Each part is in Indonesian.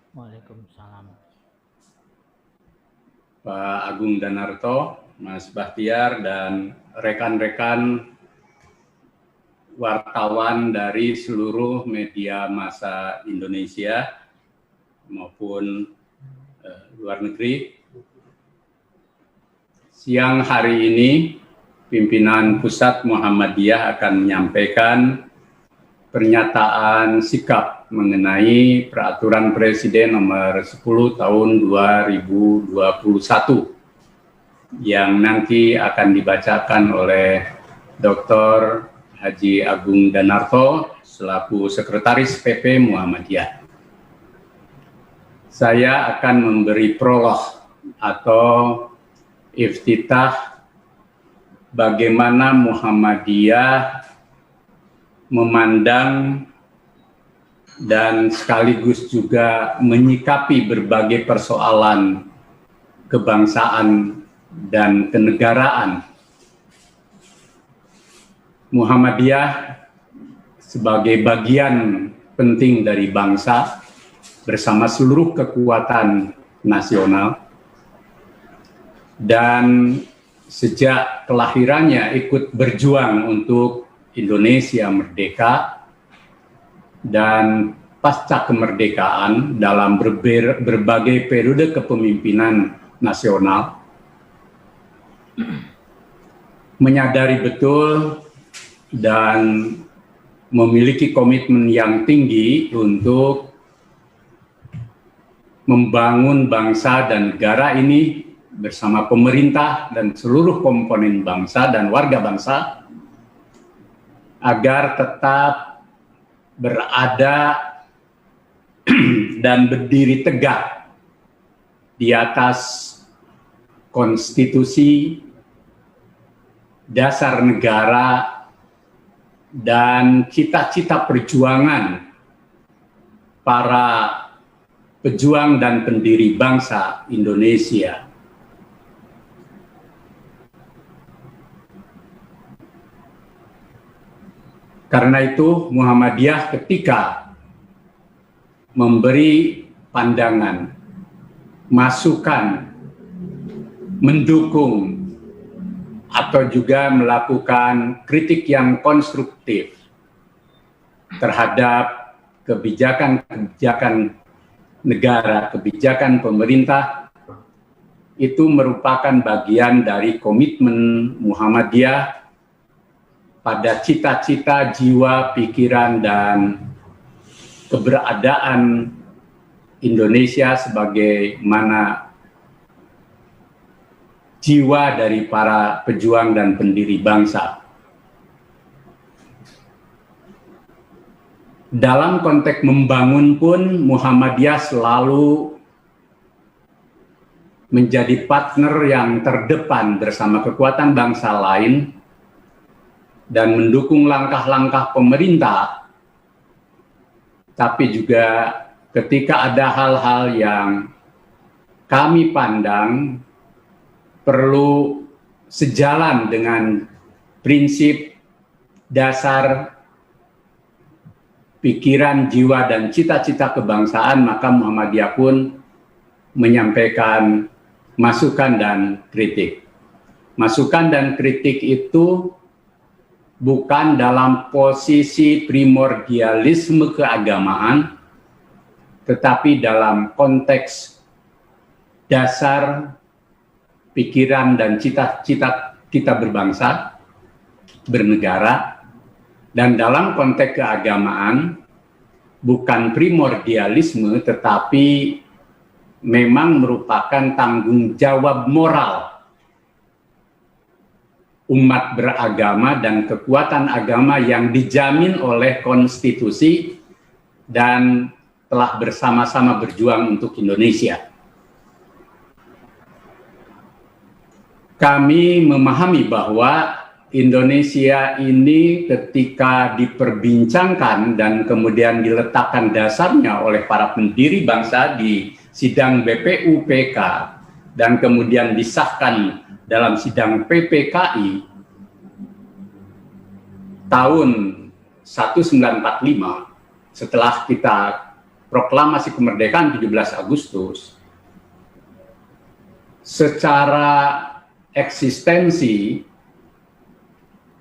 Waalaikumsalam. Pak Agung Danarto, Mas Bahtiar, dan rekan-rekan wartawan dari seluruh media massa Indonesia maupun luar negeri. Siang hari ini, pimpinan Pusat Muhammadiyah akan menyampaikan pernyataan sikap mengenai Peraturan Presiden Nomor 10 Tahun 2021 yang nanti akan dibacakan oleh Dr. Haji Agung Danarto selaku Sekretaris PP Muhammadiyah. Saya akan memberi prolog atau iftitah bagaimana Muhammadiyah memandang dan sekaligus juga menyikapi berbagai persoalan kebangsaan dan kenegaraan. Muhammadiyah sebagai bagian penting dari bangsa bersama seluruh kekuatan nasional, dan sejak kelahirannya ikut berjuang untuk Indonesia merdeka, dan pasca kemerdekaan dalam berbagai periode kepemimpinan nasional, menyadari betul dan memiliki komitmen yang tinggi untuk membangun bangsa dan negara ini bersama pemerintah dan seluruh komponen bangsa dan warga bangsa agar tetap berada dan berdiri tegak di atas konstitusi, dasar negara, dan cita-cita perjuangan para pejuang dan pendiri bangsa Indonesia. Karena itu Muhammadiyah ketika memberi pandangan, masukan, mendukung, atau juga melakukan kritik yang konstruktif terhadap kebijakan-kebijakan negara, kebijakan pemerintah, itu merupakan bagian dari komitmen Muhammadiyah pada cita-cita, jiwa, pikiran, dan keberadaan Indonesia sebagaimana jiwa dari para pejuang dan pendiri bangsa. Dalam konteks membangun pun, Muhammadiyah selalu menjadi partner yang terdepan bersama kekuatan bangsa lain dan mendukung langkah-langkah pemerintah, tapi juga ketika ada hal-hal yang kami pandang perlu sejalan dengan prinsip dasar pikiran, jiwa, dan cita-cita kebangsaan, maka Muhammadiyah pun menyampaikan masukan dan kritik. Masukan dan kritik itu bukan dalam posisi primordialisme keagamaan, tetapi dalam konteks dasar pikiran dan cita-cita kita berbangsa, bernegara, dan dalam konteks keagamaan bukan primordialisme, tetapi memang merupakan tanggung jawab moral umat beragama dan kekuatan agama yang dijamin oleh konstitusi dan telah bersama-sama berjuang untuk Indonesia. Kami memahami bahwa Indonesia ini ketika diperbincangkan dan kemudian diletakkan dasarnya oleh para pendiri bangsa di sidang BPUPK dan kemudian disahkan dalam sidang PPKI tahun 1945, setelah kita proklamasi kemerdekaan 17 Agustus, secara eksistensi,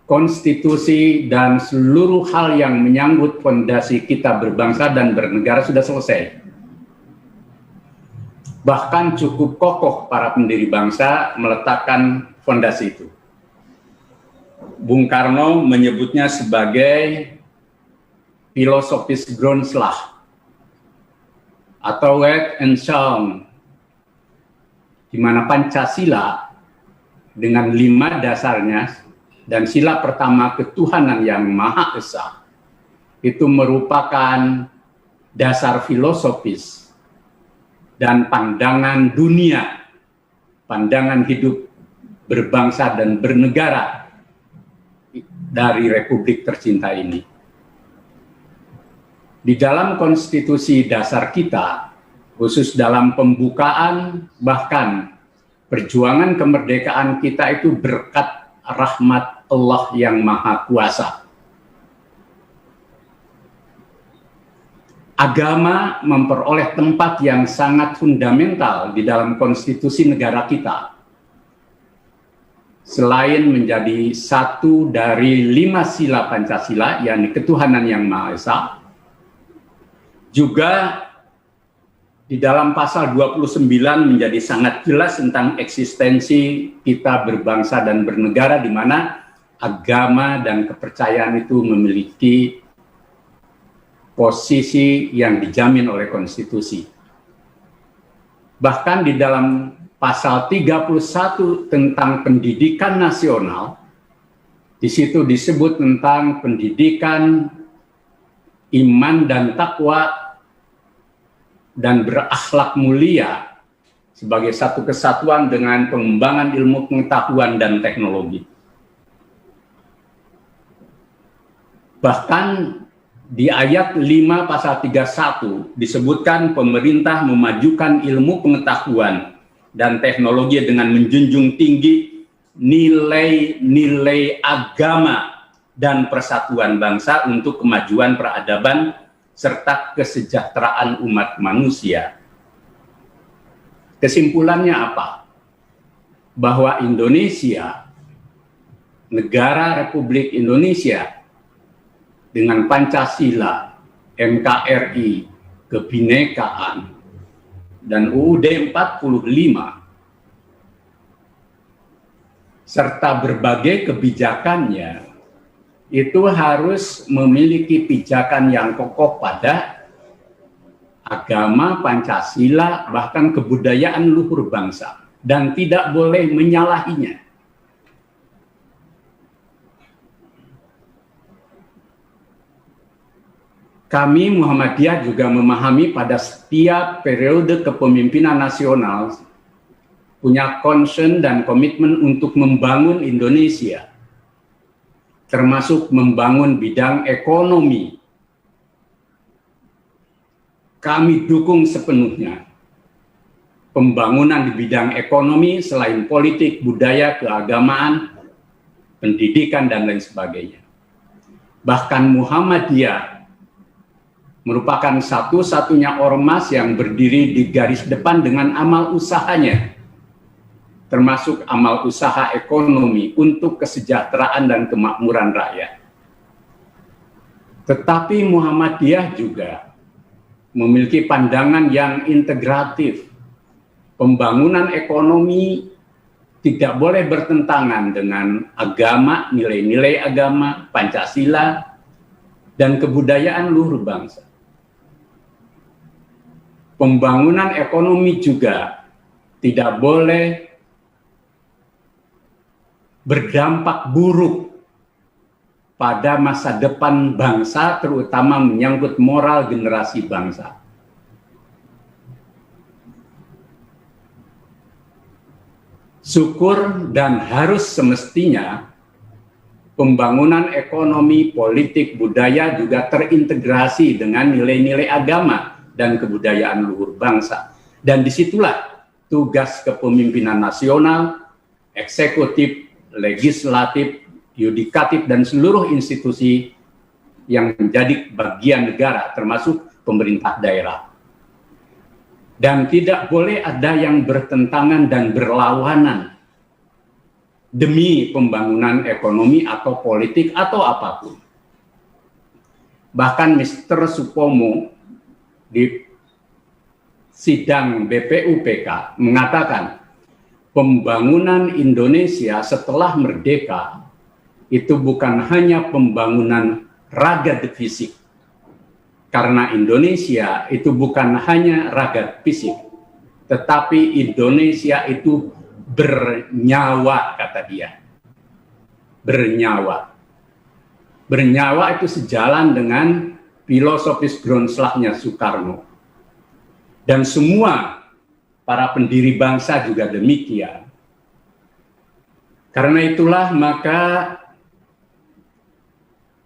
konstitusi, dan seluruh hal yang menyangkut fondasi kita berbangsa dan bernegara sudah selesai. Bahkan cukup kokoh para pendiri bangsa meletakkan fondasi itu. Bung Karno menyebutnya sebagai filosofis Grundslag atau Wet and Sound, di mana Pancasila dengan 5 dasarnya dan sila pertama ketuhanan yang Maha Esa itu merupakan dasar filosofis dan pandangan dunia, pandangan hidup berbangsa dan bernegara dari Republik tercinta ini. Di dalam konstitusi dasar kita, khusus dalam pembukaan, bahkan perjuangan kemerdekaan kita itu berkat rahmat Allah yang Maha Kuasa. Agama memperoleh tempat yang sangat fundamental di dalam konstitusi negara kita. Selain menjadi satu dari 5 sila Pancasila, yakni ketuhanan yang Maha Esa, juga di dalam pasal 29 menjadi sangat jelas tentang eksistensi kita berbangsa dan bernegara, di mana agama dan kepercayaan itu memiliki posisi yang dijamin oleh konstitusi. Bahkan di dalam pasal 31 tentang pendidikan nasional, di situ disebut tentang pendidikan iman dan takwa dan berakhlak mulia sebagai satu kesatuan dengan pengembangan ilmu pengetahuan dan teknologi. Bahkan di ayat 5 pasal 31 disebutkan pemerintah memajukan ilmu pengetahuan dan teknologi dengan menjunjung tinggi nilai-nilai agama dan persatuan bangsa untuk kemajuan peradaban serta kesejahteraan umat manusia. Kesimpulannya apa? Bahwa Indonesia, negara Republik Indonesia, dengan Pancasila, NKRI, kebinekaan, dan UUD 45, serta berbagai kebijakannya, itu harus memiliki pijakan yang kokoh pada agama, Pancasila, bahkan kebudayaan luhur bangsa, dan tidak boleh menyalahinya. Kami Muhammadiyah juga memahami pada setiap periode kepemimpinan nasional punya concern dan komitmen untuk membangun Indonesia, termasuk membangun bidang ekonomi. Kami dukung sepenuhnya pembangunan di bidang ekonomi selain politik, budaya, keagamaan, pendidikan, dan lain sebagainya. Bahkan Muhammadiyah merupakan satu-satunya ormas yang berdiri di garis depan dengan amal usahanya, termasuk amal usaha ekonomi untuk kesejahteraan dan kemakmuran rakyat. Tetapi Muhammadiyah juga memiliki pandangan yang integratif. Pembangunan ekonomi tidak boleh bertentangan dengan agama, nilai-nilai agama, Pancasila, dan kebudayaan luhur bangsa. Pembangunan ekonomi juga tidak boleh berdampak buruk pada masa depan bangsa, terutama menyangkut moral generasi bangsa. Syukur dan harus semestinya pembangunan ekonomi, politik, budaya juga terintegrasi dengan nilai-nilai agama dan kebudayaan luhur bangsa. Dan disitulah tugas kepemimpinan nasional, eksekutif, legislatif, yudikatif, dan seluruh institusi yang menjadi bagian negara, termasuk pemerintah daerah. Dan tidak boleh ada yang bertentangan dan berlawanan demi pembangunan ekonomi atau politik atau apapun. Bahkan Mr. Supomo di sidang BPUPK mengatakan pembangunan Indonesia setelah merdeka itu bukan hanya pembangunan raga fisik, karena Indonesia itu bukan hanya raga fisik, tetapi Indonesia itu bernyawa, kata dia. Bernyawa. Bernyawa itu sejalan dengan filosofis Groundslahnya Soekarno. Dan semua para pendiri bangsa juga demikian. Karena itulah maka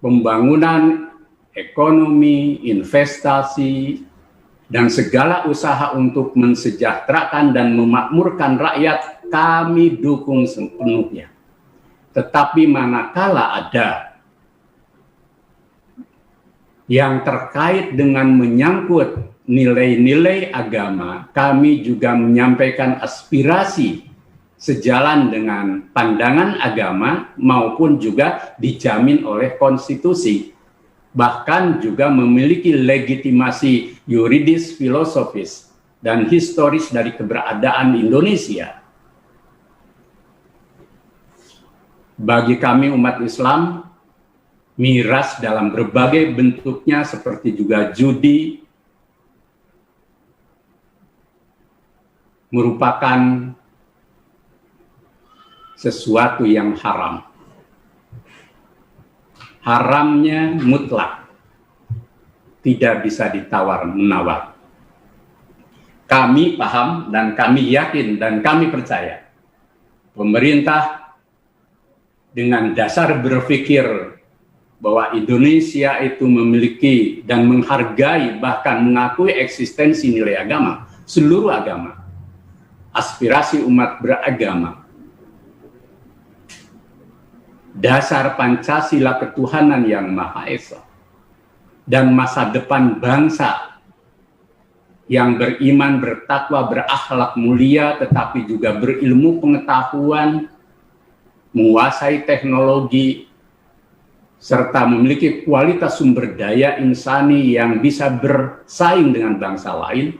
pembangunan ekonomi, investasi, dan segala usaha untuk mensejahterakan dan memakmurkan rakyat kami dukung sepenuhnya. Tetapi manakala ada yang terkait dengan menyangkut nilai-nilai agama, kami juga menyampaikan aspirasi sejalan dengan pandangan agama maupun juga dijamin oleh konstitusi. Bahkan juga memiliki legitimasi yuridis, filosofis, dan historis dari keberadaan Indonesia. Bagi kami umat Islam, miras dalam berbagai bentuknya seperti juga judi merupakan sesuatu yang haram. Haramnya mutlak, tidak bisa ditawar-menawar. Kami paham dan kami yakin dan kami percaya pemerintah dengan dasar berpikir bahwa Indonesia itu memiliki dan menghargai bahkan mengakui eksistensi nilai agama, seluruh agama, aspirasi umat beragama, dasar Pancasila ketuhanan yang Maha Esa, dan masa depan bangsa yang beriman, bertakwa, berakhlak mulia, tetapi juga berilmu pengetahuan, menguasai teknologi, serta memiliki kualitas sumber daya insani yang bisa bersaing dengan bangsa lain,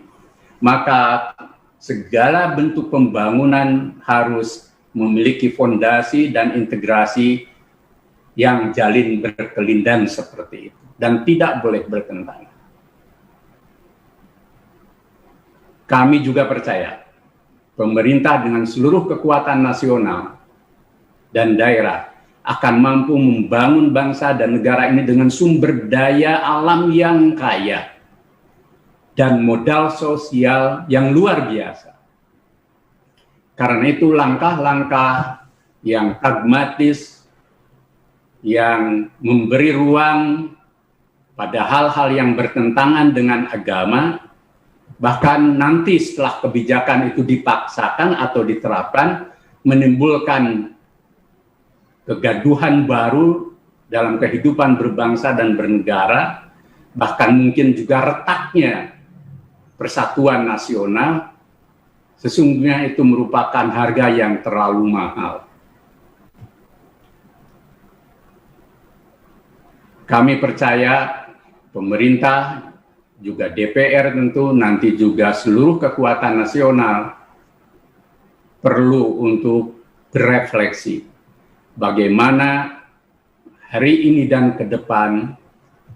maka segala bentuk pembangunan harus memiliki fondasi dan integrasi yang jalin berkelindan seperti itu dan tidak boleh bertentangan. Kami juga percaya pemerintah dengan seluruh kekuatan nasional dan daerah akan mampu membangun bangsa dan negara ini dengan sumber daya alam yang kaya dan modal sosial yang luar biasa. Karena itu langkah-langkah yang pragmatis, yang memberi ruang pada hal-hal yang bertentangan dengan agama, bahkan nanti setelah kebijakan itu dipaksakan atau diterapkan, menimbulkan kegaduhan baru dalam kehidupan berbangsa dan bernegara, bahkan mungkin juga retaknya persatuan nasional. Sesungguhnya itu merupakan harga yang terlalu mahal. Kami percaya pemerintah, juga DPR tentu, nanti juga seluruh kekuatan nasional perlu untuk berefleksi. Bagaimana hari ini dan ke depan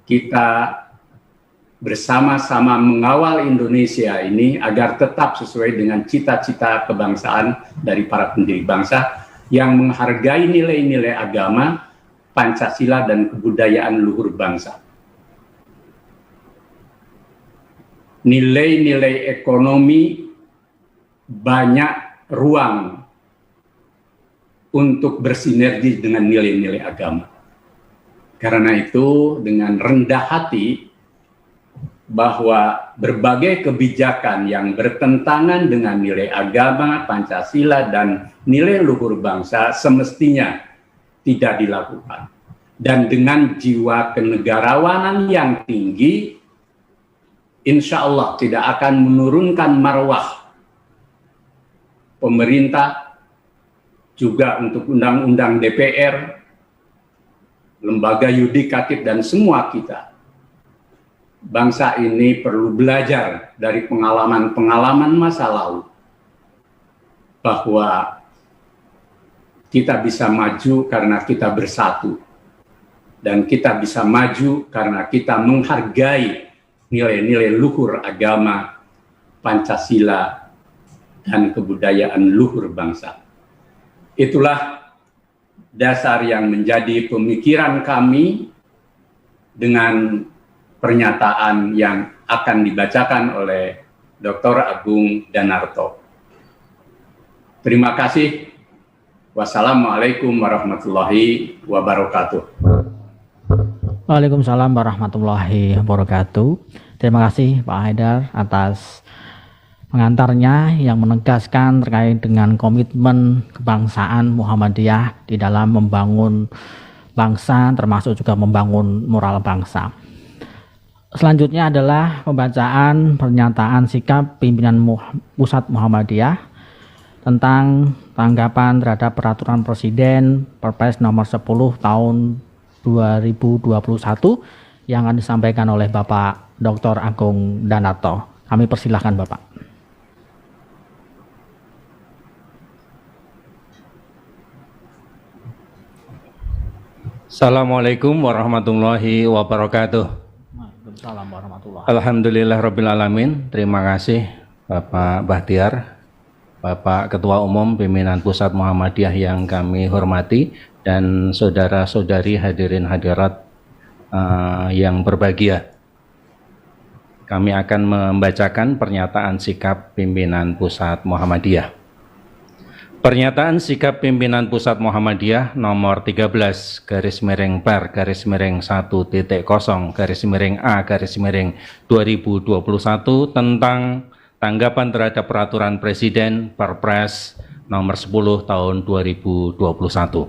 kita bersama-sama mengawal Indonesia ini agar tetap sesuai dengan cita-cita kebangsaan dari para pendiri bangsa yang menghargai nilai-nilai agama, Pancasila, dan kebudayaan luhur bangsa. Nilai-nilai ekonomi banyak ruang untuk bersinergi dengan nilai-nilai agama. Karena itu dengan rendah hati bahwa berbagai kebijakan yang bertentangan dengan nilai agama, Pancasila, dan nilai luhur bangsa semestinya tidak dilakukan. Dan dengan jiwa kenegarawanan yang tinggi, insya Allah tidak akan menurunkan marwah pemerintah, juga untuk undang-undang DPR, lembaga yudikatif, dan semua kita. Bangsa ini perlu belajar dari pengalaman-pengalaman masa lalu, bahwa kita bisa maju karena kita bersatu, dan kita bisa maju karena kita menghargai nilai-nilai luhur agama, Pancasila, dan kebudayaan luhur bangsa. Itulah dasar yang menjadi pemikiran kami dengan pernyataan yang akan dibacakan oleh Dr. Agung Danarto. Terima kasih. Wassalamualaikum warahmatullahi wabarakatuh. Waalaikumsalam warahmatullahi wabarakatuh. Terima kasih Pak Haidar atas pengantarnya yang menegaskan terkait dengan komitmen kebangsaan Muhammadiyah di dalam membangun bangsa, termasuk juga membangun moral bangsa. Selanjutnya adalah pembacaan pernyataan sikap pimpinan Pusat Muhammadiyah tentang tanggapan terhadap peraturan Presiden Perpres nomor 10 tahun 2021 yang akan disampaikan oleh Bapak Dr. Agung Danarto. Kami persilahkan Bapak. Assalamualaikum warahmatullahi wabarakatuh. Waalaikumsalam warahmatullahi. Alhamdulillahirrabbilalamin. Terima kasih Bapak Bahtiar, Bapak Ketua Umum Pimpinan Pusat Muhammadiyah yang kami hormati, dan saudara-saudari hadirin hadirat yang berbahagia. Kami akan membacakan pernyataan sikap pimpinan Pusat Muhammadiyah. Pernyataan sikap pimpinan Pusat Muhammadiyah nomor 13/per-1.0/A/2021 tentang tanggapan terhadap peraturan Presiden Perpres nomor 10 tahun 2021.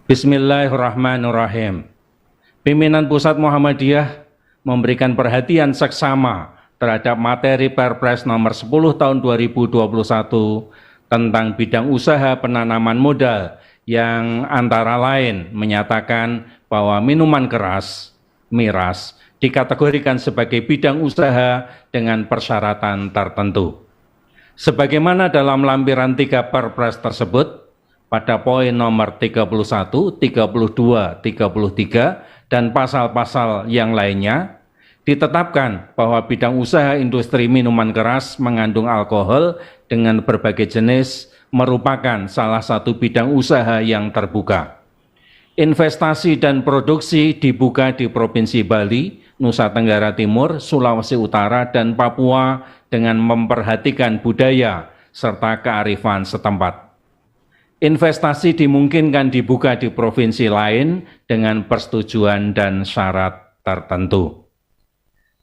Bismillahirrahmanirrahim. Pimpinan Pusat Muhammadiyah memberikan perhatian seksama terhadap materi Perpres nomor 10 tahun 2021 tentang bidang usaha penanaman modal yang antara lain menyatakan bahwa minuman keras, miras, dikategorikan sebagai bidang usaha dengan persyaratan tertentu. Sebagaimana dalam lampiran 3 Perpres tersebut, pada poin nomor 31, 32, 33, dan pasal-pasal yang lainnya, ditetapkan bahwa bidang usaha industri minuman keras mengandung alkohol dengan berbagai jenis merupakan salah satu bidang usaha yang terbuka. Investasi dan produksi dibuka di Provinsi Bali, Nusa Tenggara Timur, Sulawesi Utara, dan Papua dengan memperhatikan budaya serta kearifan setempat. Investasi dimungkinkan dibuka di provinsi lain dengan persetujuan dan syarat tertentu.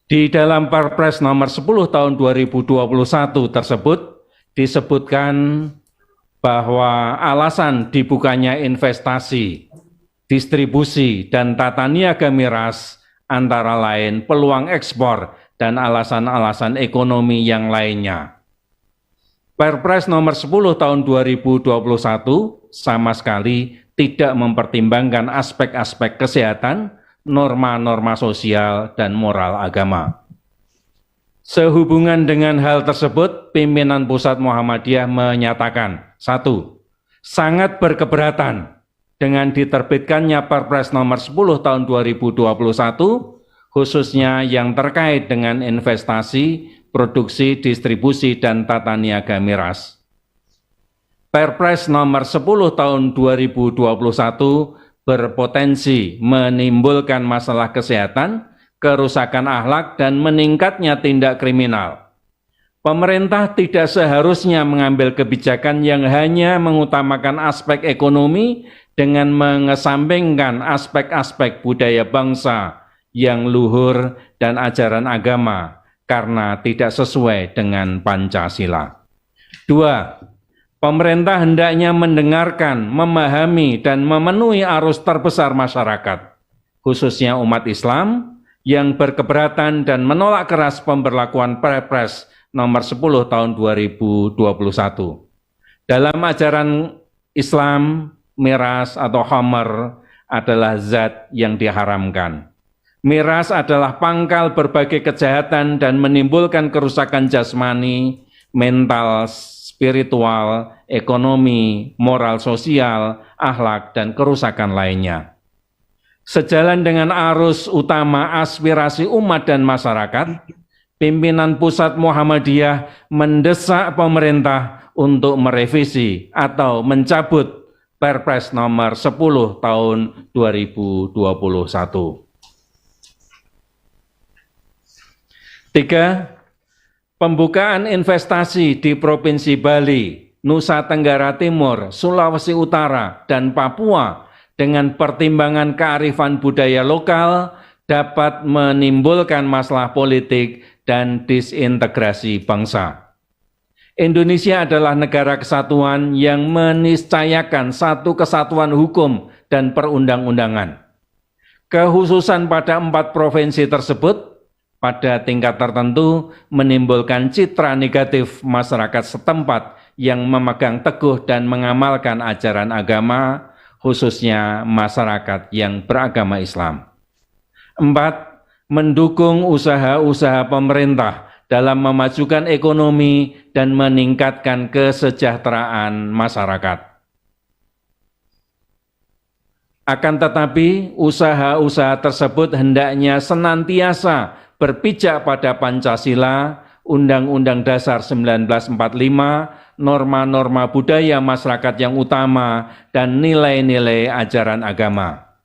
Di dalam Perpres nomor 10 tahun 2021 tersebut disebutkan bahwa alasan dibukanya investasi, distribusi, dan tata niaga miras antara lain peluang ekspor dan alasan-alasan ekonomi yang lainnya. Perpres nomor 10 tahun 2021 sama sekali tidak mempertimbangkan aspek-aspek kesehatan, norma-norma sosial, dan moral agama. Sehubungan dengan hal tersebut, pimpinan Pusat Muhammadiyah menyatakan, 1. Sangat berkeberatan dengan diterbitkannya Perpres nomor 10 tahun 2021, khususnya yang terkait dengan investasi, produksi, distribusi, dan tata niaga miras. Perpres nomor 10 tahun 2021 berpotensi menimbulkan masalah kesehatan, kerusakan akhlak, dan meningkatnya tindak kriminal. Pemerintah tidak seharusnya mengambil kebijakan yang hanya mengutamakan aspek ekonomi dengan mengesampingkan aspek-aspek budaya bangsa yang luhur dan ajaran agama karena tidak sesuai dengan Pancasila. 2. Pemerintah hendaknya mendengarkan, memahami, dan memenuhi arus terbesar masyarakat, khususnya umat Islam, yang berkeberatan dan menolak keras pemberlakuan Perpres nomor 10 tahun 2021. Dalam ajaran Islam, miras atau khamar adalah zat yang diharamkan. Miras adalah pangkal berbagai kejahatan dan menimbulkan kerusakan jasmani, mental, spiritual, ekonomi, moral sosial, akhlak, dan kerusakan lainnya. Sejalan dengan arus utama aspirasi umat dan masyarakat, pimpinan pusat Muhammadiyah mendesak pemerintah untuk merevisi atau mencabut Perpres nomor 10 tahun 2021. 3. Pembukaan investasi di Provinsi Bali, Nusa Tenggara Timur, Sulawesi Utara, dan Papua dengan pertimbangan kearifan budaya lokal dapat menimbulkan masalah politik dan disintegrasi bangsa. Indonesia adalah negara kesatuan yang meniscayakan satu kesatuan hukum dan perundang-undangan. Kehususan pada 4 provinsi tersebut pada tingkat tertentu menimbulkan citra negatif masyarakat setempat yang memegang teguh dan mengamalkan ajaran agama, khususnya masyarakat yang beragama Islam. 4. Mendukung usaha-usaha pemerintah dalam memajukan ekonomi dan meningkatkan kesejahteraan masyarakat. Akan tetapi, usaha-usaha tersebut hendaknya senantiasa berpijak pada Pancasila, Undang-Undang Dasar 1945, norma-norma budaya masyarakat yang utama, dan nilai-nilai ajaran agama.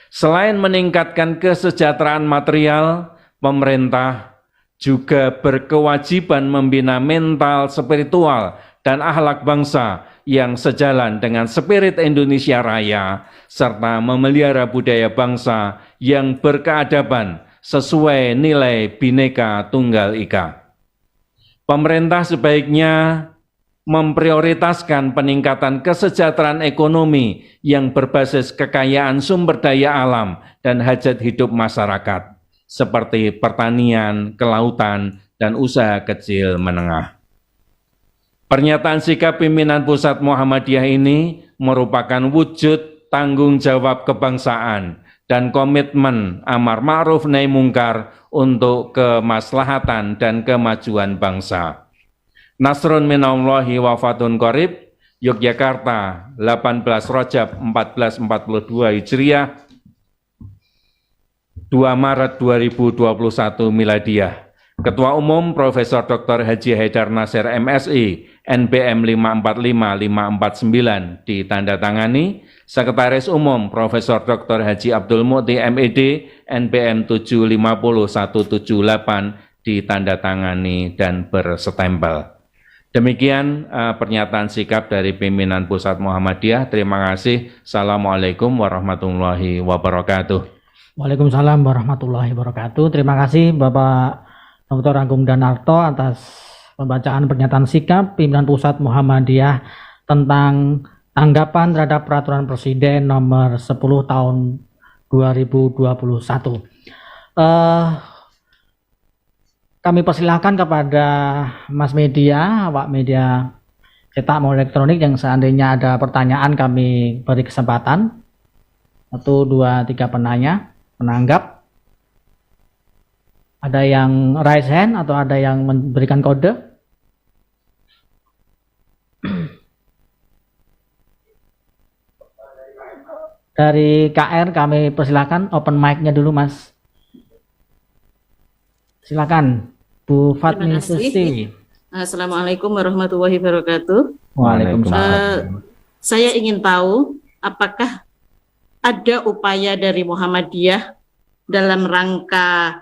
Selain meningkatkan kesejahteraan material, pemerintah juga berkewajiban membina mental, spiritual, dan akhlak bangsa yang sejalan dengan spirit Indonesia Raya, serta memelihara budaya bangsa yang berkeadaban sesuai nilai Bhinneka Tunggal Ika. Pemerintah sebaiknya memprioritaskan peningkatan kesejahteraan ekonomi yang berbasis kekayaan sumber daya alam dan hajat hidup masyarakat, seperti pertanian, kelautan, dan usaha kecil menengah. Pernyataan sikap pimpinan pusat Muhammadiyah ini merupakan wujud tanggung jawab kebangsaan dan komitmen amar ma'ruf nahi mungkar untuk kemaslahatan dan kemajuan bangsa. Nasrun minallahi wa fatun qarib, Yogyakarta, 18 Rajab 1442 Hijriah, 2 Maret 2021 Miladiyah. Ketua Umum Profesor Dr. Haji Haidar Nasir MSI, NBM 545549 ditandatangani. Sekretaris Umum Profesor Dr. Haji Abdul Mu'ti MED, NBM 750178 ditandatangani dan berstempel. Demikian pernyataan sikap dari pimpinan Pusat Muhammadiyah. Terima kasih. Assalamualaikum warahmatullahi wabarakatuh. Waalaikumsalam warahmatullahi wabarakatuh. Terima kasih Bapak Dr. Agung Danarto atas pembacaan pernyataan sikap pimpinan Pusat Muhammadiyah tentang tanggapan terhadap Peraturan Presiden nomor 10 tahun 2021. Kami persilahkan kepada Mas Media, awak media cetak maupun elektronik yang seandainya ada pertanyaan kami beri kesempatan. 1, 2, 3 penanya, penanggap. Ada yang raise hand atau ada yang memberikan kode? Dari KR kami persilakan open mic-nya dulu, Mas. Silakan, Bu Fatmi Susti. Assalamualaikum warahmatullahi wabarakatuh. Waalaikumsalam. Saya ingin tahu apakah ada upaya dari Muhammadiyah dalam rangka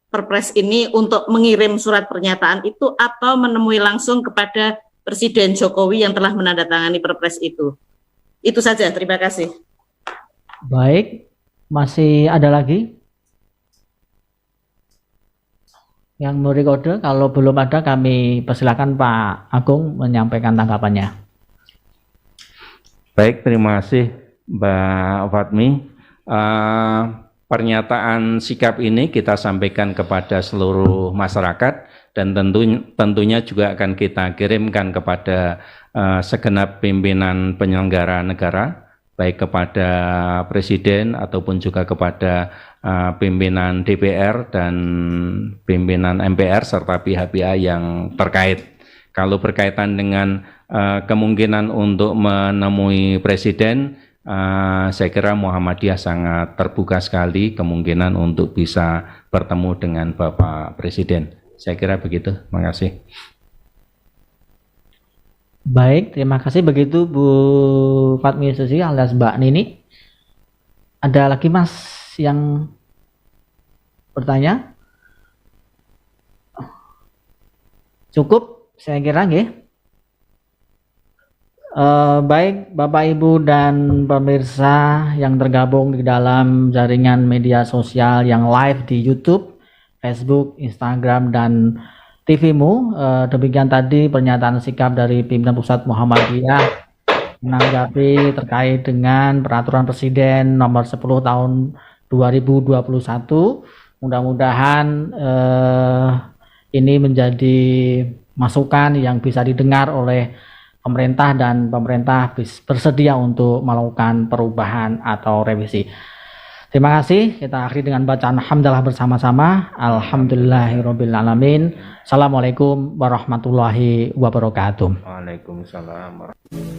Perpres ini untuk mengirim surat pernyataan itu atau menemui langsung kepada Presiden Jokowi yang telah menandatangani Perpres itu. Itu saja, terima kasih. Baik, masih ada lagi yang memberi kode? Kalau belum ada, kami persilakan Pak Agung menyampaikan tanggapannya. Baik, terima kasih Mbak Fatmi. pernyataan sikap ini kita sampaikan kepada seluruh masyarakat dan tentunya juga akan kita kirimkan kepada segenap pimpinan penyelenggara negara, baik kepada Presiden ataupun juga kepada pimpinan DPR dan pimpinan MPR serta pihak-pihak yang terkait. Kalau berkaitan dengan kemungkinan untuk menemui Presiden, saya kira Muhammadiyah sangat terbuka sekali kemungkinan untuk bisa bertemu dengan Bapak Presiden. Saya kira begitu. Terima kasih. Baik, terima kasih begitu Bu Fatmi Susi alias Mbak Nini. Ada lagi Mas yang bertanya? Cukup, saya kira nggih. Baik Bapak Ibu dan pemirsa yang tergabung di dalam jaringan media sosial yang live di YouTube, Facebook, Instagram, dan TV-mu, demikian tadi pernyataan sikap dari pimpinan pusat Muhammadiyah menanggapi terkait dengan peraturan Presiden nomor 10 tahun 2021. Mudah-mudahan ini menjadi masukan yang bisa didengar oleh pemerintah dan pemerintah bersedia untuk melakukan perubahan atau revisi. Terima kasih. Kita akhiri dengan bacaan hamdalah bersama-sama. Alhamdulillahirabbil alamin. Assalamualaikum warahmatullahi wabarakatuh. Waalaikumsalam warahmatullahi wabarakatuh.